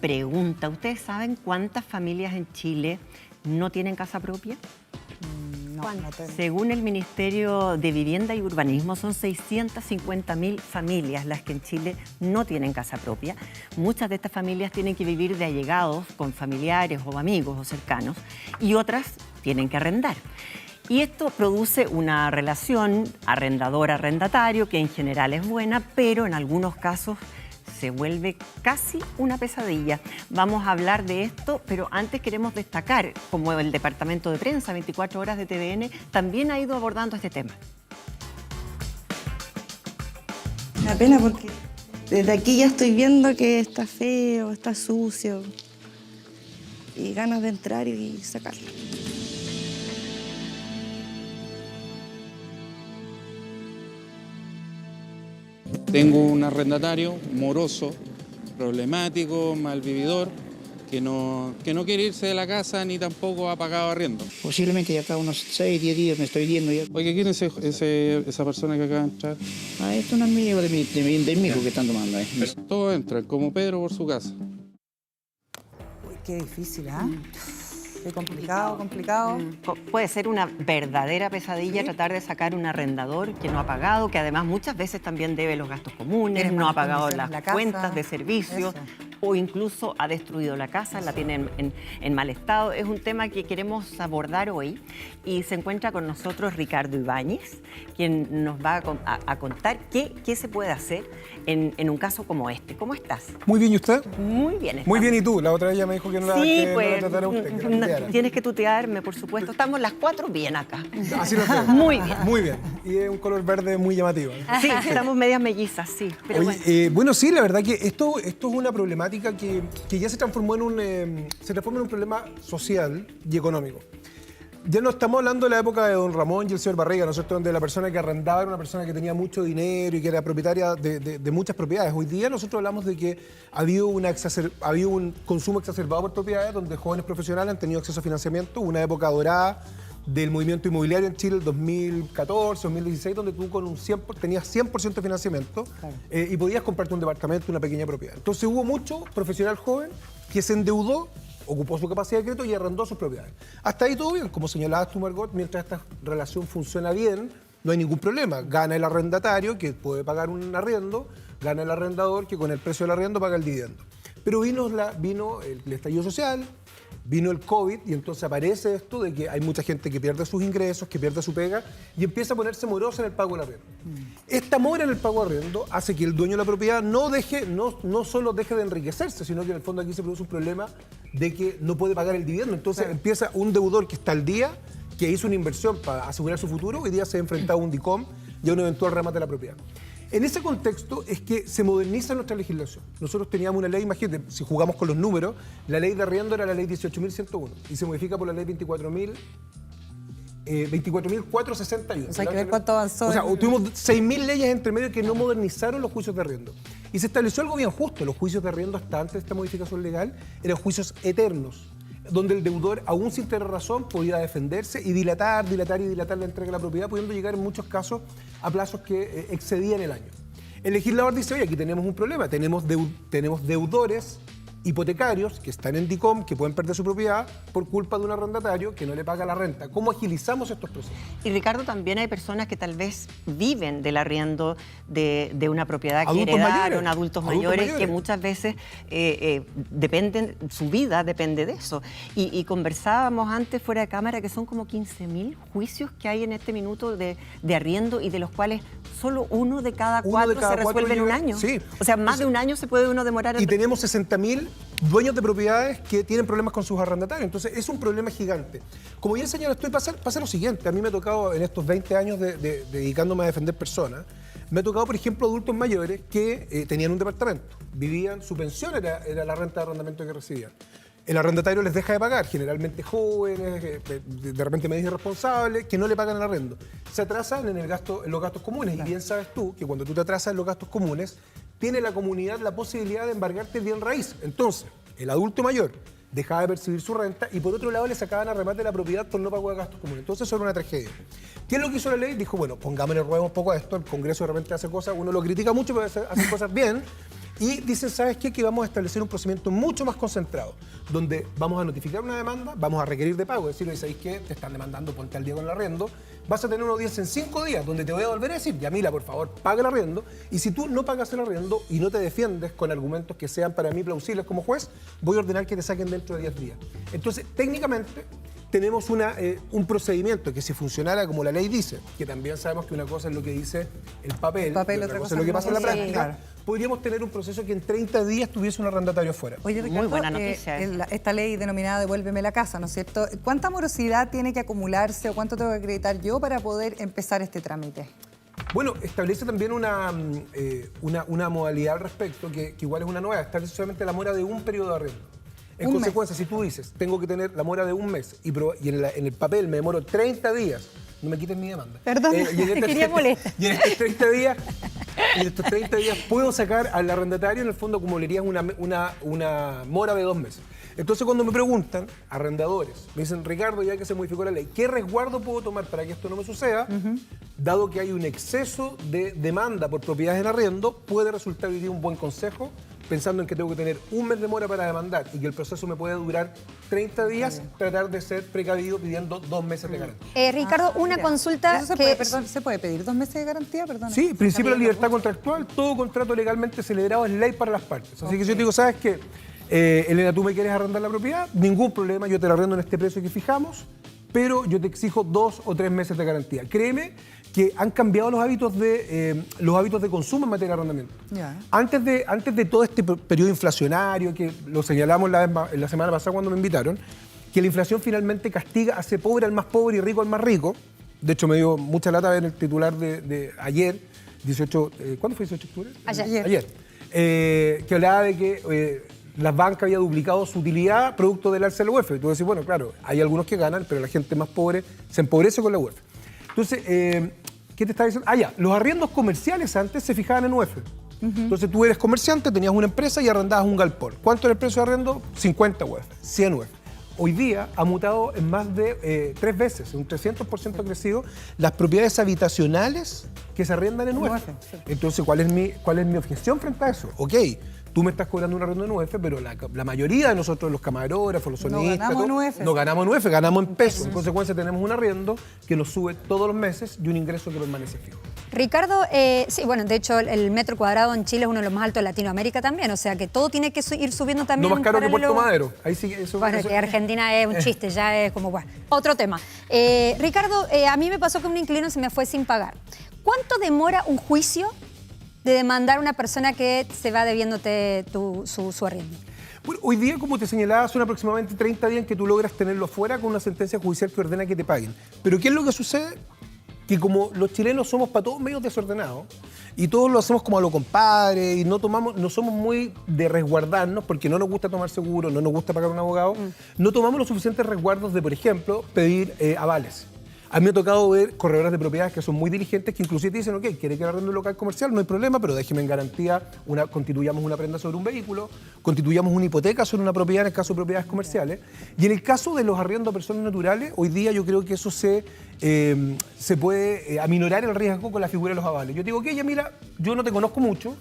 Pregunta, ¿ustedes saben cuántas familias en Chile no tienen casa propia? No, no tengo. Según el Ministerio de Vivienda y Urbanismo, son 650.000 familias las que en Chile no tienen casa propia. Muchas de estas familias tienen que vivir de allegados con familiares o amigos o cercanos y otras tienen que arrendar. Y esto produce una relación arrendador-arrendatario que en general es buena, pero en algunos casos se vuelve casi una pesadilla. Vamos a hablar de esto, pero antes queremos destacar como el Departamento de Prensa 24 Horas de TVN también ha ido abordando este tema. Me da pena porque desde aquí ya estoy viendo que está feo, está sucio y ganas de entrar y sacarlo. Tengo un arrendatario moroso, problemático, malvividor, que no quiere irse de la casa ni tampoco ha pagado arriendo. Posiblemente ya cada unos 6, 10 días me estoy viendo ya. Oye, ¿quién es esa persona que acaba de entrar? Ah, esto es un amigo de mi hijo que están tomando ahí. Todos entran, como Pedro por su casa. Uy, qué difícil, ¿ah? Qué complicado, complicado. Puede ser una verdadera pesadilla tratar de sacar un arrendador que no ha pagado, que además muchas veces también debe los gastos comunes, Tiene no ha malas pagado condiciones las la casa, cuentas de servicios eso. o incluso ha destruido la casa, la tiene en mal estado. Es un tema que queremos abordar hoy y se encuentra con nosotros Ricardo Ibáñez, quien nos va a contar qué se puede hacer en un caso como este. ¿Cómo estás? Muy bien, ¿y usted? Muy bien. Muy estamos. bien, ¿y tú? La otra vez ella me dijo que no la, Sí, que no la pues tratara a usted, que la tuteara. tienes que tutearme, por supuesto. Estamos las cuatro bien acá. Así lo sé. Muy bien. Muy bien. Y es un color verde muy llamativo. Sí, estamos medias mellizas, sí. Pero Oye, bueno. bueno, sí, la verdad que esto es una problemática que ya se transformó se transforma en un problema social y económico. Ya no estamos hablando de la época de don Ramón y el señor Barriga, ¿no es cierto?, donde la persona que arrendaba era una persona que tenía mucho dinero y que era propietaria de muchas propiedades. Hoy día nosotros hablamos de que ha habido un consumo exacerbado por propiedades donde jóvenes profesionales han tenido acceso a financiamiento, una época dorada del movimiento inmobiliario en Chile, el 2014, 2016, donde tú con tenías 100% de financiamiento y podías comprarte un departamento, una pequeña propiedad. Entonces hubo mucho profesional joven que se endeudó, ocupó su capacidad de crédito y arrendó sus propiedades. Hasta ahí todo bien, como señalabas tú, Margot, mientras esta relación funciona bien, no hay ningún problema. Gana el arrendatario, que puede pagar un arriendo, gana el arrendador, que con el precio del arriendo paga el dividendo. Pero vino el estallido social, vino el COVID y entonces aparece esto de que hay mucha gente que pierde sus ingresos, que pierde su pega y empieza a ponerse morosa en el pago del arriendo. Esta mora en el pago de arriendo hace que el dueño de la propiedad no solo deje de enriquecerse, sino que en el fondo aquí se produce un problema de que no puede pagar el dividendo. Entonces empieza un deudor que está al día, que hizo una inversión para asegurar su futuro, hoy día se ha enfrentado a un DICOM y a un eventual remate de la propiedad. En ese contexto es que se moderniza nuestra legislación. Nosotros teníamos una ley, imagínate, si jugamos con los números, la ley de arriendo era la ley 18.101 y se modifica por la ley 24.461. O sea, hay que ver cuánto avanzó. O sea, tuvimos 6.000 leyes entre medio que no modernizaron los juicios de arriendo. Y se estableció algo bien justo. Los juicios de arriendo hasta antes de esta modificación legal eran juicios eternos, donde el deudor, aún sin tener razón, podía defenderse y dilatar la entrega de la propiedad, pudiendo llegar en muchos casos a plazos que excedían el año. El legislador dice, oye, aquí tenemos un problema, tenemos deudores hipotecarios que están en DICOM, que pueden perder su propiedad por culpa de un arrendatario que no le paga la renta. ¿Cómo agilizamos estos procesos? Y Ricardo, también hay personas que tal vez viven del arriendo de una propiedad que Adultos heredaron, mayores. adultos mayores, que muchas veces su vida depende de eso. Y conversábamos antes fuera de cámara que son como 15.000 juicios que hay en este minuto de arriendo y de los cuales solo uno de cada cuatro se resuelve en un año. Sí. O sea, más de un año se puede uno demorar. Y tenemos 60.000 dueños de propiedades que tienen problemas con sus arrendatarios. Entonces, es un problema gigante. Como bien señala, pasa lo siguiente. A mí me ha tocado, en estos 20 años dedicándome a defender personas, me ha tocado, por ejemplo, adultos mayores que tenían un departamento. Su pensión era la renta de arrendamiento que recibían. El arrendatario les deja de pagar, generalmente jóvenes, de repente medios irresponsables, que no le pagan el arrendo. Se atrasan en los gastos comunes. Claro. Y bien sabes tú que cuando tú te atrasas en los gastos comunes, tiene la comunidad la posibilidad de embargarte el bien raíz. Entonces, el adulto mayor dejaba de percibir su renta y por otro lado le sacaban a remate la propiedad por no pago de gastos comunes. Entonces eso era una tragedia. ¿Qué es lo que hizo la ley? Dijo, bueno, pongámosle ruedo un poco a esto, el Congreso de repente hace cosas, uno lo critica mucho, pero hace cosas bien. Y dicen, ¿sabes qué? Que vamos a establecer un procedimiento mucho más concentrado, donde vamos a notificar una demanda, vamos a requerir de pago, decirle, ¿sabes qué? Te están demandando, ponte al día con el arriendo. Vas a tener una audiencia en 5 días, donde te voy a volver a decir, Yamila, por favor, paga el arriendo. Y si tú no pagas el arriendo y no te defiendes con argumentos que sean para mí plausibles como juez, voy a ordenar que te saquen dentro de 10 días. Entonces, técnicamente, tenemos un procedimiento que si funcionara como la ley dice, que también sabemos que una cosa es lo que dice el papel, y otra cosa es lo que pasa en la práctica, podríamos tener un proceso que en 30 días tuviese un arrendatario afuera. Oye, Ricardo, Muy buena noticia. Esta ley denominada Devuélveme la casa, ¿no es cierto? ¿Cuánta morosidad tiene que acumularse o cuánto tengo que acreditar yo para poder empezar este trámite? Bueno, establece también una modalidad al respecto, que igual es una nueva, establece solamente la mora de un periodo de arriendo. En consecuencia, si tú dices, tengo que tener la mora de un mes y en el papel me demoro 30 días, no me quiten mi demanda. Perdón, te quería molestar. Y en estos 30 días puedo sacar al arrendatario, en el fondo acumularías una mora de 2 meses. Entonces, cuando me preguntan, arrendadores, me dicen, Ricardo, ya que se modificó la ley, ¿qué resguardo puedo tomar para que esto no me suceda? Dado que hay un exceso de demanda por propiedades en arriendo, puede resultar hoy día un buen consejo, pensando en que tengo que tener un mes de mora para demandar y que el proceso me puede durar 30 días, tratar de ser precavido pidiendo 2 meses de garantía. Ricardo, una Mira, consulta ¿eso ¿se puede pedir 2 meses de garantía? Perdona. Sí, principio de la libertad contractual, todo contrato legalmente celebrado es ley para las partes. Así que yo te digo, ¿sabes qué? Elena, ¿tú me quieres arrendar la propiedad? Ningún problema, yo te la arrendo en este precio que fijamos, pero yo te exijo 2 o 3 meses de garantía. Créeme que han cambiado los hábitos de consumo en materia de arrendamiento. Ya. Antes de todo este periodo inflacionario, que lo señalamos la semana pasada cuando me invitaron, que la inflación finalmente castiga, hace pobre al más pobre y rico al más rico. De hecho, me dio mucha lata ver el titular de ayer, 18, ¿cuándo fue 18 de octubre? Ayer. Que hablaba de que las bancas habían duplicado su utilidad producto del alza de la UEF. Y tú decís, bueno, claro, hay algunos que ganan, pero la gente más pobre se empobrece con la UEF. Entonces, ¿qué te estaba diciendo? Ya, los arriendos comerciales antes se fijaban en UEF. Entonces tú eres comerciante, tenías una empresa y arrendabas un galpón. ¿Cuánto era el precio de arriendo? 50 UEF, 100 UEF. Hoy día ha mutado en más de 3 veces, un 300% ha crecido las propiedades habitacionales que se arrendan en UEF. Entonces, ¿cuál es mi objeción frente a eso? Ok, tú me estás cobrando un arriendo en UEF, pero la mayoría de nosotros, los camarógrafos, los sonistas, no ganamos en UEF, ganamos en pesos. En consecuencia, tenemos un arriendo que nos sube todos los meses y un ingreso que permanece fijo. Ricardo, sí, bueno, de hecho el metro cuadrado en Chile es uno de los más altos de Latinoamérica también, o sea que todo tiene que ir subiendo también. No más caro que paralelo. Puerto Madero. Ahí sí, eso, Bueno, eso. que Argentina es un chiste, ya es como, bueno, otro tema. Ricardo, a mí me pasó que un inquilino se me fue sin pagar. ¿Cuánto demora un juicio de demandar a una persona que se va debiéndote su arriendo? Bueno, hoy día, como te señalaba, son aproximadamente 30 días en que tú logras tenerlo fuera con una sentencia judicial que ordena que te paguen. Pero ¿qué es lo que sucede? Que como los chilenos somos para todos medios desordenados y todos lo hacemos como a lo compadre y no somos muy de resguardarnos porque no nos gusta tomar seguro, no nos gusta pagar un abogado, no tomamos los suficientes resguardos de, por ejemplo, pedir avales. A mí me ha tocado ver corredores de propiedades que son muy diligentes que inclusive te dicen, ok, quiere que arrende un local comercial, no hay problema, pero déjeme en garantía, constituyamos una prenda sobre un vehículo, constituyamos una hipoteca sobre una propiedad en el caso de propiedades comerciales. Y en el caso de los arriendos a personas naturales, hoy día yo creo que eso se puede aminorar el riesgo con la figura de los avales. Yo digo, ok, ya mira, yo no te conozco mucho,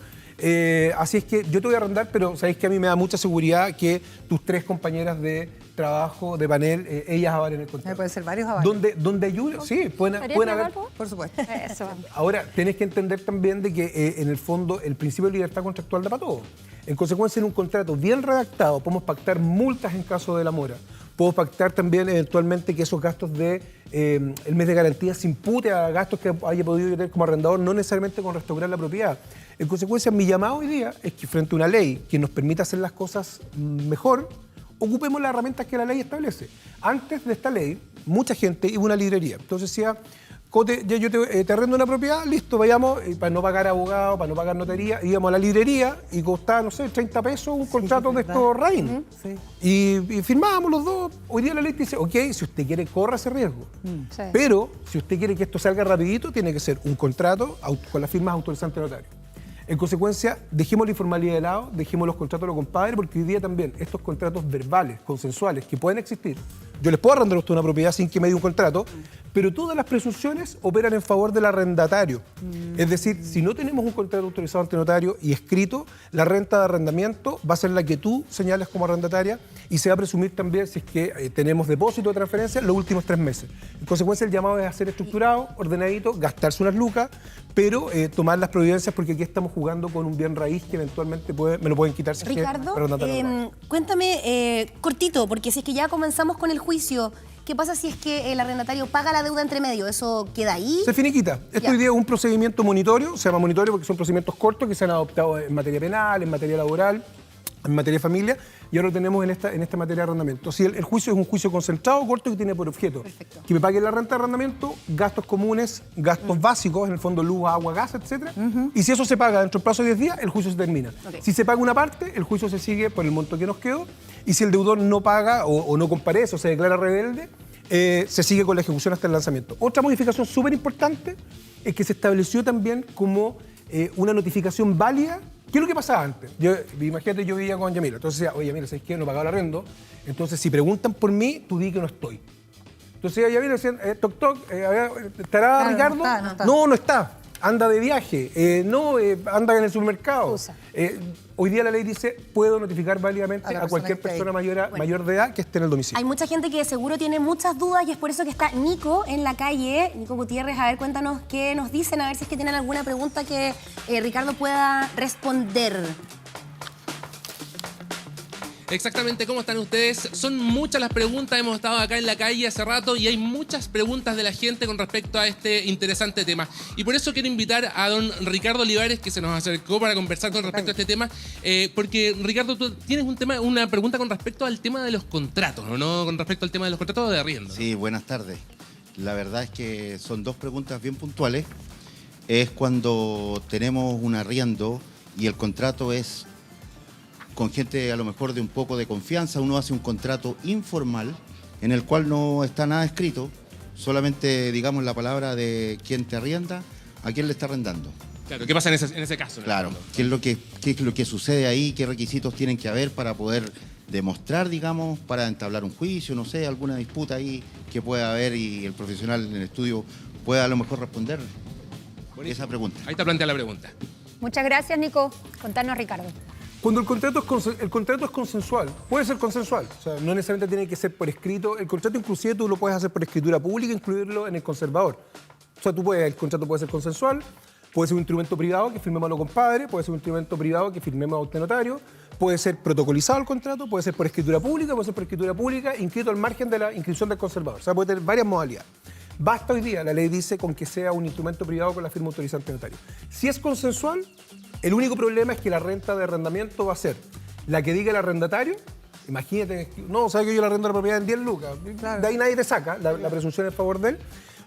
así es que yo te voy a arrendar, pero sabéis que a mí me da mucha seguridad que tus 3 compañeras de trabajo, de panel, ellas avalen el contrato. Pueden ser varios avales. Donde ayude, sí, pueden haber. Por supuesto. Eso, vamos. Ahora, tenés que entender también de que en el fondo el principio de libertad contractual da para todo. En consecuencia, en un contrato bien redactado podemos pactar multas en caso de la mora. Podemos pactar también eventualmente que esos gastos de el mes de garantía se impute a gastos que haya podido tener como arrendador, no necesariamente con restaurar la propiedad. En consecuencia, mi llamado hoy día es que frente a una ley que nos permita hacer las cosas mejor, ocupemos las herramientas que la ley establece. Antes de esta ley, mucha gente iba a una librería. Entonces decía, Cote, ya yo te arrendo una propiedad, listo, vayamos, para no pagar abogado, para no pagar notaría, íbamos a la librería y costaba, no sé, 30 pesos un contrato de estos RAIN. Y firmábamos los dos. Hoy día la ley dice, ok, si usted quiere, corra ese riesgo. Sí. Pero si usted quiere que esto salga rapidito, tiene que ser un contrato con las firmas autorizantes notarios. En consecuencia, dejemos la informalidad de lado, dejemos los contratos a los compadres, porque hoy día también estos contratos verbales, consensuales, que pueden existir, Yo les puedo arrendar a usted una propiedad sin que me dé un contrato, pero todas las presunciones operan en favor del arrendatario. Es decir, si no tenemos un contrato autorizado ante notario y escrito, la renta de arrendamiento va a ser la que tú señales como arrendataria y se va a presumir también si es que tenemos depósito de transferencia los últimos 3 meses. En consecuencia, el llamado es a ser estructurado, ordenadito, gastarse unas lucas, pero tomar las providencias porque aquí estamos jugando con un bien raíz que eventualmente me lo pueden quitar. Si Ricardo, es que cuéntame cortito, porque si es que ya comenzamos con el juicio, ¿qué pasa si es que el arrendatario paga la deuda entre medio? ¿Eso queda ahí? Se finiquita. Esto hoy día es un procedimiento monitorio, se llama monitorio porque son procedimientos cortos que se han adoptado en materia penal, en materia laboral, en materia de familia, y ahora lo tenemos en esta materia de arrendamiento. Si el juicio es un juicio concentrado, corto, que tiene por objeto que me paguen la renta de arrendamiento, gastos comunes, gastos básicos, en el fondo luz, agua, gas, etc. Y si eso se paga dentro del plazo de 10 días, el juicio se termina. Si se paga una parte, el juicio se sigue por el monto que nos quedó, y si el deudor no paga o no comparece o se declara rebelde, se sigue con la ejecución hasta el lanzamiento. Otra modificación súper importante es que se estableció también como una notificación válida. ¿Qué es lo que pasaba antes? Imagínate, yo vivía con Yamila, entonces decía, oye, Yamila, ¿sabes qué? No he pagado el arrendo, entonces si preguntan por mí, tú di que no estoy. Entonces Yamila decían, toc toc, ¿estará Claro, Ricardo? no está. No está. Anda de viaje, anda en el supermercado. Hoy día la ley dice, puedo notificar válidamente a cualquier persona mayor de edad que esté en el domicilio. Hay mucha gente que seguro tiene muchas dudas y es por eso que está Nico en la calle. Nico Gutiérrez, a ver, cuéntanos qué nos dicen, a ver si es que tienen alguna pregunta que Ricardo pueda responder. Exactamente, ¿cómo están ustedes? Son muchas las preguntas, hemos estado acá en la calle hace rato y hay muchas preguntas de la gente con respecto a este interesante tema. Y por eso quiero invitar a don Ricardo Olivares, que se nos acercó para conversar con respecto a este tema, porque Ricardo, tú tienes una pregunta con respecto al tema de los contratos, ¿no? Con respecto al tema de los contratos de arriendo. Sí, buenas tardes. La verdad es que son 2 preguntas bien puntuales. Es cuando tenemos un arriendo y el contrato es con gente a lo mejor de un poco de confianza, uno hace un contrato informal en el cual no está nada escrito, solamente digamos la palabra de quién te arrienda, a quién le está arrendando. Claro, ¿qué pasa en ese caso? Claro, ¿qué es lo que sucede ahí? ¿Qué requisitos tienen que haber para poder demostrar, digamos, para entablar un juicio, no sé, alguna disputa ahí que pueda haber y el profesional en el estudio pueda a lo mejor responder esa pregunta? Ahí está planteada la pregunta. Muchas gracias, Nico. Contanos, Ricardo. Cuando el contrato es consensual, puede ser consensual, o sea, no necesariamente tiene que ser por escrito. El contrato inclusive tú lo puedes hacer por escritura pública e incluirlo en el conservador. O sea, el contrato puede ser consensual, puede ser un instrumento privado que firmemos a los compadres, puede ser un instrumento privado que firmemos a notario, puede ser protocolizado el contrato, puede ser por escritura pública, puede ser por escritura pública, inscrito al margen de la inscripción del conservador. O sea, puede tener varias modalidades. Basta hoy día, la ley dice, con que sea un instrumento privado con la firma autorizante notario. Si es consensual, el único problema es que la renta de arrendamiento va a ser la que diga el arrendatario. Imagínate, no, sabes que yo la arrendo la propiedad en 10 lucas. Claro. De ahí nadie te saca, la presunción es a favor de él.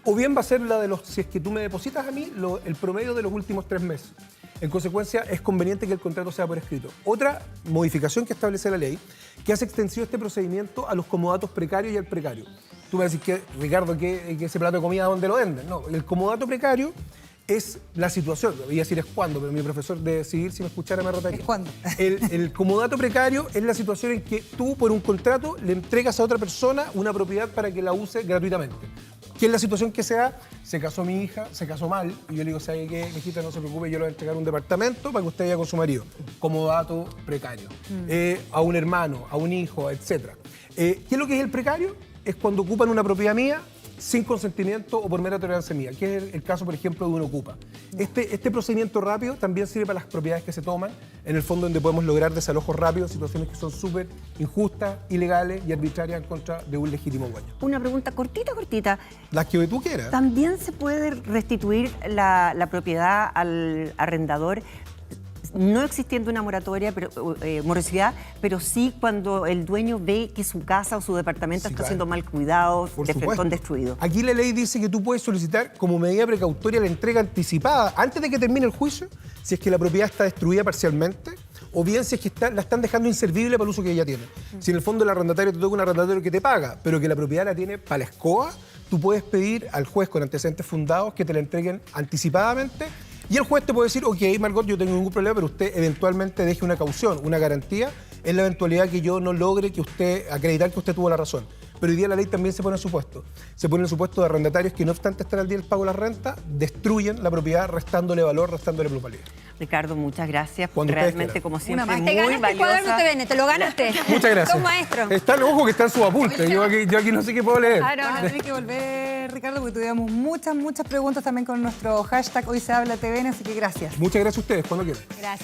O bien va a ser la de si es que tú me depositas a mí, el promedio de los últimos 3 meses. En consecuencia, es conveniente que el contrato sea por escrito. Otra modificación que establece la ley, que hace extensivo este procedimiento a los comodatos precarios y al precario. Tú me vas a decir, que, Ricardo, que ese plato de comida, ¿dónde lo venden? No, el comodato precario es la situación, voy a decir es cuándo, pero mi profesor de civil, si me escuchara, me rotaría. ¿Es cuándo? El comodato precario es la situación en que tú, por un contrato, le entregas a otra persona una propiedad para que la use gratuitamente. ¿Qué es la situación que se da? Se casó mi hija, se casó mal, y yo le digo, ¿sabe qué, hijita? No se preocupe, yo le voy a entregar un departamento para que usted vaya con su marido. Comodato precario. A un hermano, a un hijo, etc. ¿Qué es lo que es el precario? Es cuando ocupan una propiedad mía sin consentimiento o por mera tolerancia mía, que es el caso, por ejemplo, de un ocupa. Este procedimiento rápido también sirve para las propiedades que se toman, en el fondo donde podemos lograr desalojos rápidos, situaciones que son súper injustas, ilegales y arbitrarias en contra de un legítimo dueño. Una pregunta cortita. Las que tú quieras. ¿También se puede restituir la propiedad al arrendador? No existiendo una moratoria, morosidad, pero sí cuando el dueño ve que su casa o su departamento está siendo mal cuidado, de frentón destruido. Aquí la ley dice que tú puedes solicitar como medida precautoria la entrega anticipada antes de que termine el juicio, si es que la propiedad está destruida parcialmente, o bien si es que la están dejando inservible para el uso que ella tiene. Si en el fondo el arrendatario te toca un arrendatario que te paga, pero que la propiedad la tiene para la escoba, tú puedes pedir al juez con antecedentes fundados que te la entreguen anticipadamente. Y el juez te puede decir, ok, Margot, yo tengo ningún problema, pero usted eventualmente deje una caución, una garantía, en la eventualidad que yo no logre acreditar que usted tuvo la razón. pero hoy día la ley también se pone en supuesto. Se pone en supuesto de arrendatarios que no obstante estar al día del pago de la renta, destruyen la propiedad restándole valor, restándole plusvalía. Ricardo, muchas gracias. Cuando ustedes Realmente, quieran. como siempre, Te muy ganaste el cuaderno valiosa. TVN, te lo ganaste. Muchas gracias. Sos maestro. Ojo que están sus apuntes. Yo aquí no sé qué puedo leer. Vamos a tener que volver, Ricardo, porque tuvimos muchas preguntas también con nuestro hashtag Hoy se habla TVN, así que gracias. Muchas gracias a ustedes, cuando quieran. Gracias.